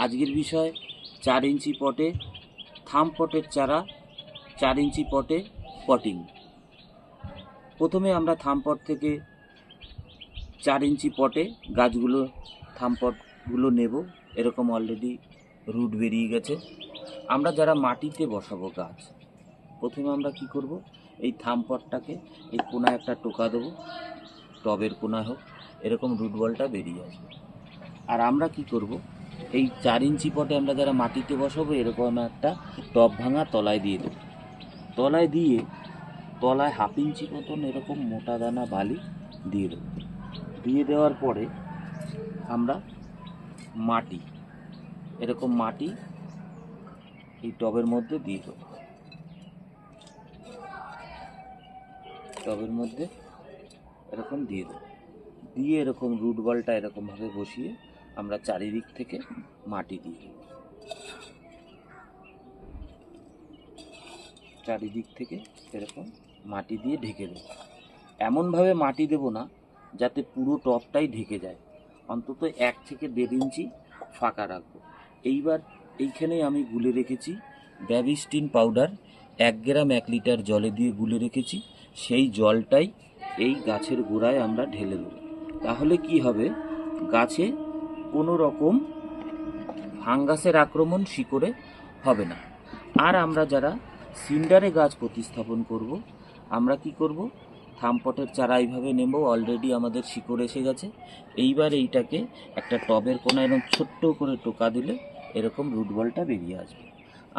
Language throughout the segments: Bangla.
আজকের বিষয় 4 ইঞ্চি পটে থাম পটের চারা, 4 ইঞ্চি পটে পটিং। প্রথমে আমরা থাম পট থেকে 4 ইঞ্চি পটে গাছগুলো থাম পটগুলো নেব। এরকম অলরেডি রুট বেরিয়ে গেছে। আমরা যারা মাটিতে বসাবো গাছ, প্রথমে আমরা কি করব, এই থাম পটটাকে এই কোনায় একটা টোকা দেবো, টবের কোনায় হোক, এরকম রুট বলটা বেরিয়ে আসবে। আর আমরা কি করব, এই 4 ইঞ্চি পটে আমরা যারা মাটিতে বসাবো এরকম একটা টব ভাঙা তলায় দিয়ে দেবো। তলায় দিয়ে তলায় 1/2 ইঞ্চি মতন এরকম মোটা দানা বালি দিয়ে দেবো। দিয়ে দেওয়ার পরে আমরা মাটি, এরকম মাটি এই টবের মধ্যে দিয়ে দেবো। টবের মধ্যে এরকম দিয়ে দেবো, দিয়ে এরকম রুট বলটা এরকমভাবে বসিয়ে আমরা চারিদিক থেকে মাটি দিয়ে দেবো। চারিদিক থেকে এরকম মাটি দিয়ে ঢেকে দেবো। এমনভাবে মাটি দেবো না যাতে পুরো টবটাই ঢেকে যায়, অন্তত 1 থেকে 1.5 ইঞ্চি ফাঁকা রাখবো। এইবার এইখানে আমি গুলে রেখেছি ব্যাবিস্টিন পাউডার 1 গ্রাম 1 লিটার জলে দিয়ে গুলে রেখেছি। সেই জলটাই এই গাছের গোড়ায় আমরা ঢেলে দেবো। তাহলে কি হবে, গাছে কোনো রকম ফাঙ্গাসের আক্রমণ শিকড়ে হবে না। আর আমরা যারা সিন্ডারে গাছ প্রতিস্থাপন করব, আমরা কি করব, থামপটের চারা এইভাবে নেব। অলরেডি আমাদের শিকড় এসে গেছে। এইবার এইটাকে একটা টবের কোনায় এরকম ছোট্ট করে টোকা দিলে এরকম রুট বলটা বেরিয়ে আসবে।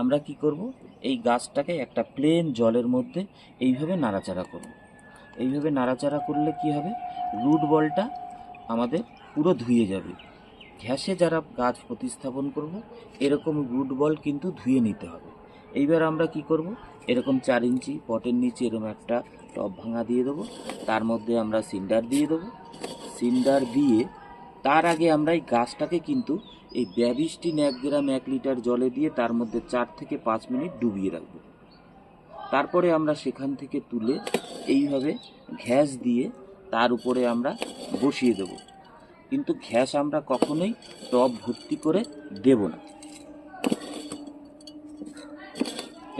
আমরা কি করব, এই গাছটাকে একটা প্লেন জলের মধ্যে এইভাবে নাড়াচাড়া করব। এইভাবে নাড়াচাড়া করলে কি হবে, রুট বলটা আমাদের পুরো ধুয়ে যাবে। ঘ্যাসে যারা গাছ প্রতিস্থাপন করব, এরকম রুট বল কিন্তু ধুয়ে নিতে হবে। এইবার আমরা কি করব, এরকম 4 ইঞ্চি পটের নিচে এরকম একটা টব ভাঙা দিয়ে দেবো। তার মধ্যে আমরা সিন্ডার দিয়ে দেবো। সিন্ডার দিয়ে তার আগে আমরা এই গাছটাকে কিন্তু এই ব্যাবিস্টিন 1 গ্রাম 1 লিটার জলে দিয়ে তার মধ্যে 4 থেকে 5 মিনিট ডুবিয়ে রাখবো। তারপরে আমরা সেখান থেকে তুলে এইভাবে ঘ্যাস দিয়ে তার উপরে আমরা বসিয়ে দেবো। কিন্তু ঘ্যাস আমরা কখনোই টব ভর্তি করে দেব না।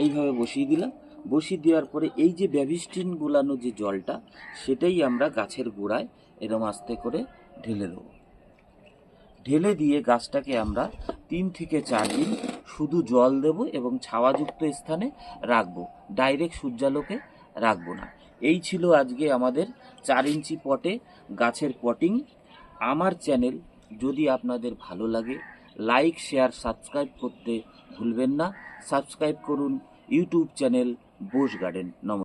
এইভাবে বসিয়ে দিলাম। বসিয়ে দেওয়ার পরে এই যে ব্যাবিস্টিন গুলানো যে জলটা, সেটাই আমরা গাছের গোড়ায় এরম আস্তে করে ঢেলে দেবো। ঢেলে দিয়ে গাছটাকে আমরা 3 থেকে 4 দিন শুধু জল দেব এবং ছাওয়াযুক্ত স্থানে রাখবো, ডাইরেক্ট সূর্যালোকে রাখবো না। এই ছিল আজকে আমাদের 4 ইঞ্চি পটে গাছের পটিং। আমার চ্যানেল যদি আপনাদের ভালো লাগে, লাইক শেয়ার সাবস্ক্রাইব করতে ভুলবেন না। সাবস্ক্রাইব করুন ইউটিউব চ্যানেল বোস গার্ডেন। নমস্কার।